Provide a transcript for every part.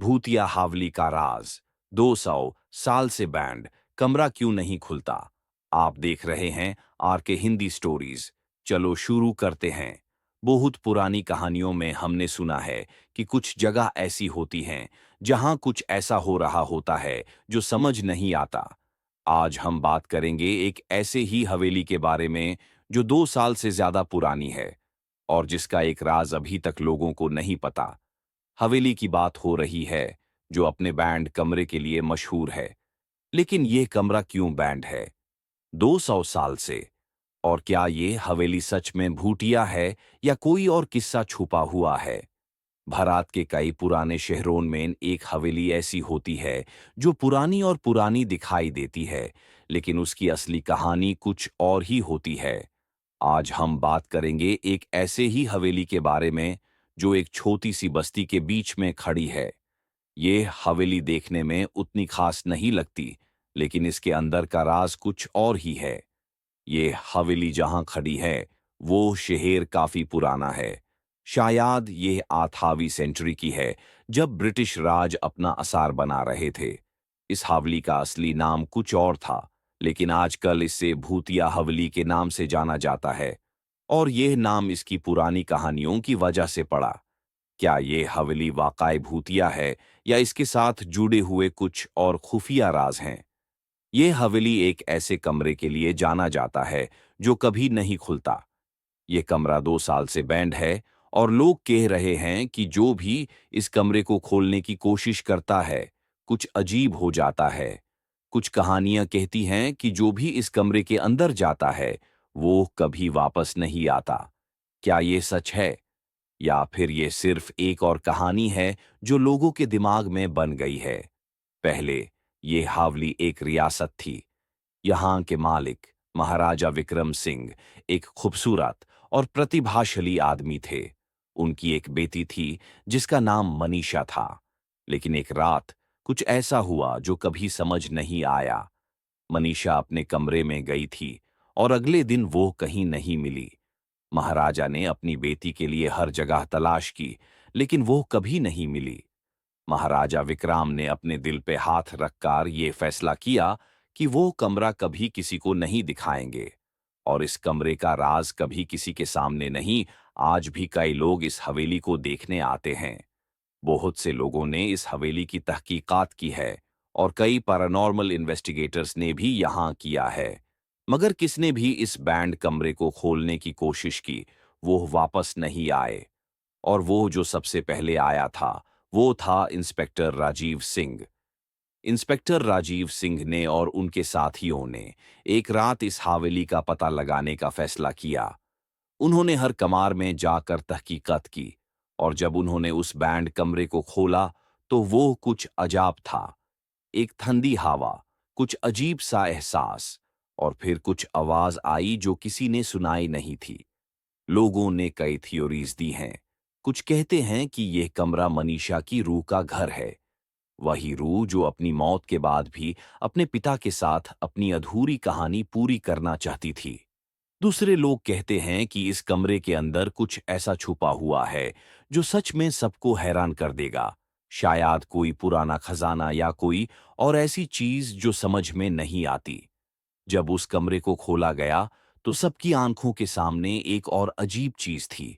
भूतिया हावली का राज। 200 साल से बैंड कमरा क्यों नहीं खुलता। आप देख रहे हैं आर के हिंदी स्टोरीज। चलो शुरू करते हैं। बहुत पुरानी कहानियों में हमने सुना है कि कुछ जगह ऐसी होती हैं जहां कुछ ऐसा हो रहा होता है जो समझ नहीं आता। आज हम बात करेंगे एक ऐसे ही हवेली के बारे में जो 2 साल से ज्यादा पुरानी है और जिसका एक राज अभी तक लोगों को नहीं पता। हवेली की बात हो रही है जो अपने बैंड कमरे के लिए मशहूर है। लेकिन यह कमरा क्यों बैंड है 200 साल से? और क्या ये हवेली सच में भूतिया है या कोई और किस्सा छुपा हुआ है? भारत के कई पुराने शहरों में एक हवेली ऐसी होती है जो पुरानी और पुरानी दिखाई देती है, लेकिन उसकी असली कहानी कुछ और ही होती है। आज हम बात करेंगे एक ऐसे ही हवेली के बारे में जो एक छोटी सी बस्ती के बीच में खड़ी है। ये हवेली देखने में उतनी खास नहीं लगती, लेकिन इसके अंदर का राज कुछ और ही है। ये हवेली जहां खड़ी है वो शहर काफी पुराना है। शायद ये 8वीं सेंचुरी की है, जब ब्रिटिश राज अपना असार बना रहे थे। इस हवेली का असली नाम कुछ और था, लेकिन आजकल इसे भूतिया हवेली के नाम से जाना जाता है और यह नाम इसकी पुरानी कहानियों की वजह से पड़ा। क्या ये हवेली वाकई भूतिया है या इसके साथ जुड़े हुए कुछ और खुफिया राज हैं? ये हवेली एक ऐसे कमरे के लिए जाना जाता है जो कभी नहीं खुलता। ये कमरा 2 साल से बैंड है और लोग कह रहे हैं कि जो भी इस कमरे को खोलने की कोशिश करता है कुछ अजीब हो जाता है। कुछ कहानियां कहती हैं कि जो भी इस कमरे के अंदर जाता है वो कभी वापस नहीं आता। क्या ये सच है या फिर ये सिर्फ एक और कहानी है जो लोगों के दिमाग में बन गई है? पहले ये हवेली एक रियासत थी। यहाँ के मालिक महाराजा विक्रम सिंह एक खूबसूरत और प्रतिभाशाली आदमी थे। उनकी एक बेटी थी जिसका नाम मनीषा था। लेकिन एक रात कुछ ऐसा हुआ जो कभी समझ नहीं आया। मनीषा अपने कमरे में गई थी और अगले दिन वो कहीं नहीं मिली। महाराजा ने अपनी बेटी के लिए हर जगह तलाश की, लेकिन वो कभी नहीं मिली। महाराजा विक्रम ने अपने दिल पे हाथ रखकर ये फैसला किया कि वो कमरा कभी किसी को नहीं दिखाएंगे और इस कमरे का राज कभी किसी के सामने नहीं। आज भी कई लोग इस हवेली को देखने आते हैं। बहुत से लोगों ने इस हवेली की तहकीकात की है और कई पैरानॉर्मल इन्वेस्टिगेटर्स ने भी यहाँ किया है, मगर किसने भी इस बैंड कमरे को खोलने की कोशिश की वो वापस नहीं आए। और वो जो सबसे पहले आया था वो था इंस्पेक्टर राजीव सिंह। इंस्पेक्टर राजीव सिंह ने और उनके साथियों ने एक रात इस हवेली का पता लगाने का फैसला किया। उन्होंने हर कमरे में जाकर तहकीकात की और जब उन्होंने उस बैंड कमरे को खोला तो वो कुछ अजाब था। एक ठंडी हवा, कुछ अजीब सा एहसास और फिर कुछ आवाज आई जो किसी ने सुनाई नहीं थी। लोगों ने कई थ्योरीज दी हैं। कुछ कहते हैं कि यह कमरा मनीषा की रूह का घर है, वही रूह जो अपनी मौत के बाद भी अपने पिता के साथ अपनी अधूरी कहानी पूरी करना चाहती थी। दूसरे लोग कहते हैं कि इस कमरे के अंदर कुछ ऐसा छुपा हुआ है जो सच में सबको हैरान कर देगा। शायद कोई पुराना खजाना या कोई और ऐसी चीज जो समझ में नहीं आती। जब उस कमरे को खोला गया तो सबकी आंखों के सामने एक और अजीब चीज थी।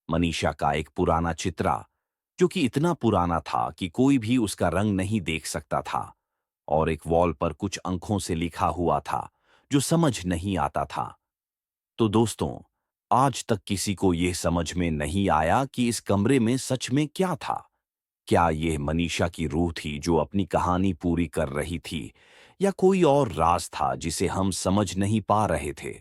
मनीषा का एक पुराना चित्रा, जो कि इतना पुराना था कि कोई भी उसका रंग नहीं देख सकता था। और एक वॉल पर कुछ अंकों से लिखा हुआ था जो समझ नहीं आता था। तो दोस्तों, आज तक किसी को यह समझ में नहीं आया कि इस कमरे में सच में क्या था। क्या यह मनीषा की रूह थी जो अपनी कहानी पूरी कर रही थी, या कोई और राज था जिसे हम समझ नहीं पा रहे थे?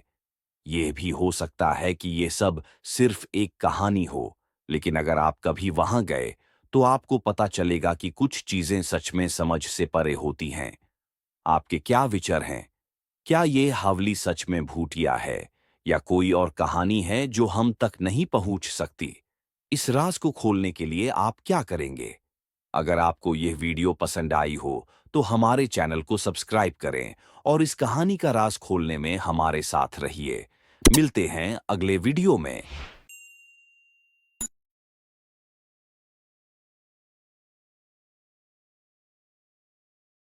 यह भी हो सकता है कि यह सब सिर्फ एक कहानी हो, लेकिन अगर आप कभी वहां गए तो आपको पता चलेगा कि कुछ चीजें सच में समझ से परे होती हैं। आपके क्या विचार हैं? क्या ये हवेली सच में भूतिया है या कोई और कहानी है जो हम तक नहीं पहुंच सकती? इस राज को खोलने के लिए आप क्या करेंगे? अगर आपको यह वीडियो पसंद आई हो तो हमारे चैनल को सब्सक्राइब करें और इस कहानी का राज खोलने में हमारे साथ रहिए। मिलते हैं अगले वीडियो में।